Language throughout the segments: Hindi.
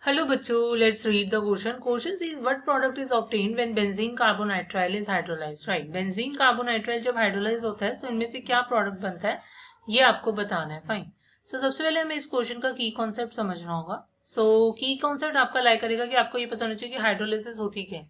Hello बच्चों, let's read the question. Question says what product is obtained when benzene carbonitrile is hydrolyzed? Right, benzene carbonitrile जब hydrolyze होता है तो इनमें से क्या प्रोडक्ट बनता है ये आपको बताना है. फाइन. सो सबसे पहले हमें इस क्वेश्चन का की कॉन्सेप्ट समझना होगा. सो की कॉन्सेप्ट आपका लाइक करेगा कि आपको ये पता होना चाहिए कि हाइड्रोलिसिस होती क्या है.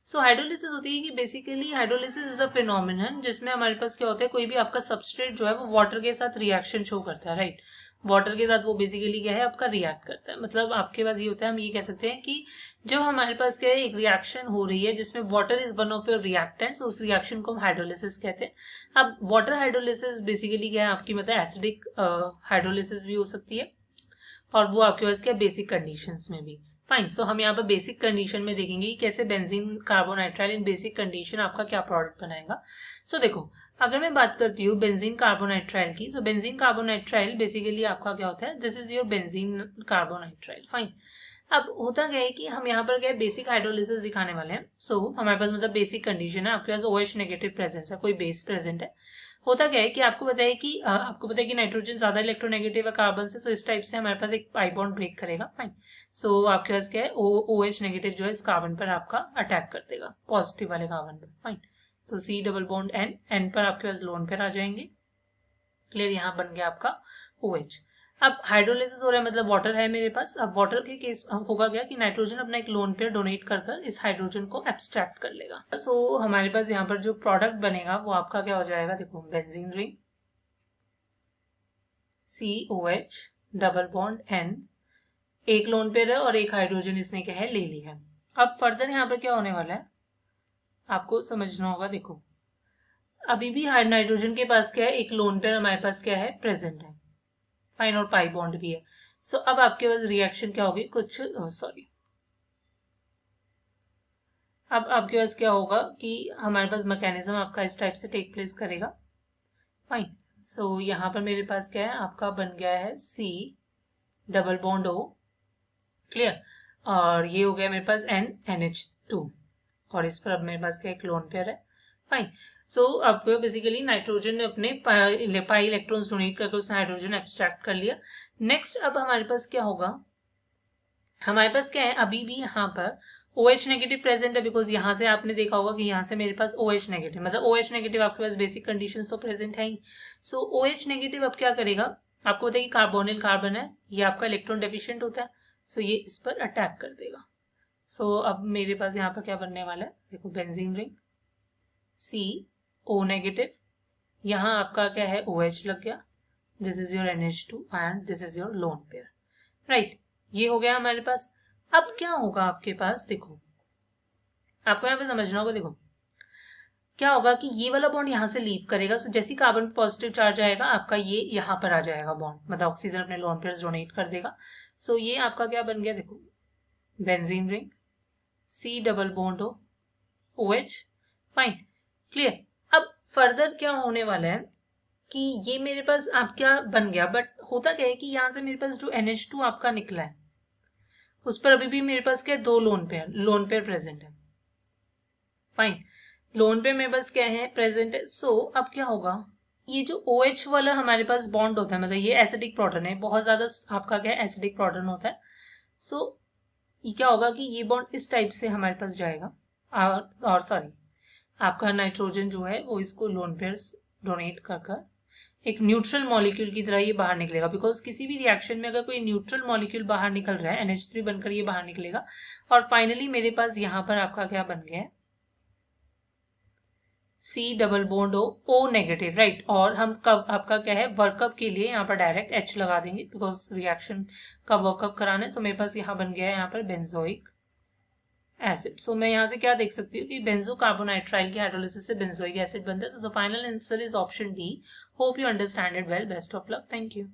सो हाइड्रोलिसिस होती है कि basically hydrolysis is a phenomenon जिसमें हमारे पास क्या होता है, कोई भी आपका सबस्ट्रेट जो है वो वाटर के साथ रिएक्शन शो करता है. राइट, वाटर के साथ वो बेसिकली क्या है आपका रिएक्ट करता है. मतलब आपके पास ये होता है, हम ये कह सकते हैं कि जब हमारे पास क्या है एक रिएक्शन हो रही है जिसमें water is one of your reactants, उस रिएक्शन को हम हाइड्रोलिसिस कहते हैं. अब वाटर हाइड्रोलिसिस बेसिकली क्या है आपकी, मतलब एसिडिक हाइड्रोलिसिस भी हो सकती है और वो आपके पास क्या बेसिक कंडीशंस में भी. फाइन. सो हम यहाँ पर बेसिक कंडीशन में देखेंगे कि कैसे बेंजीन कार्बोनाइट्राइल इन बेसिक कंडीशन आपका क्या प्रोडक्ट बनाएगा. सो देखो, अगर मैं बात करती हूँ बेंजीन कार्बोनाइट्राइल की, सो बेंजीन कार्बोनाइट्राइल बेसिकली आपका क्या होता है, this is your benzene carbonitrile. Fine. अब होता क्या है कि हम यहाँ पर क्या है बेसिक हाइड्रोलिसिस दिखाने वाले हैं. सो हमारे पास मतलब बेसिक कंडीशन है, आपके पास OH नेगेटिव प्रेजेंस है, कोई बेस प्रेजेंट है. होता क्या है कि आपको पता है कि नाइट्रोजन ज्यादा इलेक्ट्रोनेगेटिव है कार्बन से, सो इस टाइप से हमारे पास एक पाई बॉन्ड ब्रेक करेगा. फाइन. सो आपके पास क्या है OH नेगेटिव जो है इस कार्बन पर आपका अटैक कर देगा, पॉजिटिव वाले कार्बन पर. फाइन. तो C डबल बॉन्ड N पर आपके पास लोन पेयर आ जाएंगे. क्लियर. यहाँ बन गया आपका OH. अब हाइड्रोलिसिस हो रहा है मतलब वाटर है मेरे पास. अब वाटर के केस होगा क्या कि नाइट्रोजन अपना एक लोन पेयर डोनेट कर इस हाइड्रोजन को एब्स्ट्रैक्ट कर लेगा. सो हमारे पास यहाँ पर जो प्रोडक्ट बनेगा वो आपका क्या हो जाएगा, देखो benzene ring COH double bond N, एक लोन पेयर है और एक हाइड्रोजन इसने क्या है ले लिया है. अब फर्दर यहाँ पर क्या होने वाला है आपको समझना होगा. देखो अभी भी नाइट्रोजन के पास क्या है एक लोन पेयर हमारे पास क्या है प्रेजेंट है. फाइन. और पाई बॉन्ड भी है. सो अब आपके पास रिएक्शन क्या होगी कुछ सॉरी अब आपके पास क्या होगा कि हमारे पास मैकेनिज्म आपका इस टाइप से टेक प्लेस करेगा. फाइन. सो यहाँ पर मेरे पास क्या है आपका बन गया है C double bond O. Clear. और ये हो गया मेरे पास NH2 और इस पर अब मेरे पास क्या एक लोन पेयर है. फाइन. सो आपको बेसिकली नाइट्रोजन ने अपने पाई इलेक्ट्रॉन्स डोनेट करके उसने हाइड्रोजन एब्स्ट्रैक्ट कर लिया. नेक्स्ट अब हमारे पास क्या होगा, हमारे पास क्या है अभी भी यहाँ पर OH नेगेटिव प्रेजेंट है, बिकॉज यहाँ से आपने देखा होगा कि यहाँ से मेरे पास OH नेगेटिव, मतलब OH नेगेटिव आपके पास बेसिक कंडीशन तो प्रेजेंट है ही. सो OH नेगेटिव अब क्या करेगा, आपको बताइए कार्बोनिल कार्बन है, ये आपका इलेक्ट्रॉन डेफिशिएंट होता है. सो ये इस पर अटैक कर देगा. सो अब मेरे पास यहाँ पर क्या बनने वाला है, देखो बेंजीन रिंग CO नेगेटिव, यहाँ आपका क्या है OH लग गया, this is your NH2 and this is your lone pair. Right. ये हो गया हमारे पास. अब क्या होगा आपके पास, देखो आपको यहाँ पे समझना होगा. देखो क्या होगा कि ये वाला बॉन्ड यहाँ से लीव करेगा. सो जैसे कार्बन पॉजिटिव चार्ज आएगा आपका ये यहाँ पर आ जाएगा बॉन्ड, मतलब ऑक्सीजन अपने लोन पेयर्स डोनेट कर देगा. सो ये आपका क्या बन गया, देखो benzene ring C double bond O OH. Fine. Clear. अब फर्दर क्या होने वाला है कि ये मेरे पास आप क्या बन गया, बट होता क्या है कि यहाँ से मेरे पास जो NH2 आपका निकला है उस पर अभी भी मेरे पास क्या दो लोन पेयर प्रेजेंट है. फाइन. लोन पेयर मेरे पास क्या है प्रेजेंट है. सो अब क्या होगा, ये जो OH वाला हमारे पास बॉन्ड होता है, मतलब ये एसिडिक प्रोटॉन है, बहुत ज्यादा आपका क्या है एसिडिक प्रोटॉन होता है. सो ये क्या होगा कि ये बॉन्ड इस टाइप से हमारे पास जाएगा और सॉरी आपका नाइट्रोजन जो है वो इसको लोन पेयर्स डोनेट कर एक न्यूट्रल मॉलिक्यूल की तरह ये बाहर निकलेगा, बिकॉज किसी भी रिएक्शन में अगर कोई न्यूट्रल मॉलिक्यूल बाहर निकल रहा है NH3 बनकर ये बाहर निकलेगा. और फाइनली मेरे पास यहाँ पर आपका क्या बन गया है C double bond O negative. Right. और हम कब आपका क्या है वर्कअप के लिए यहाँ पर डायरेक्ट H लगा देंगे, बिकॉज रिएक्शन का वर्कअप कराना है. सो मेरे पास यहाँ बन गया है यहाँ पर बेंजोइक एसिड. सो मैं यहाँ से क्या देख सकती हूँ कि बेंजो कार्बोनाइट्राइल की हाइड्रोलिसिस से बेंजोइक एसिड बनता है. तो the final answer is option D. Hope you understand it well. Best of luck. Thank you.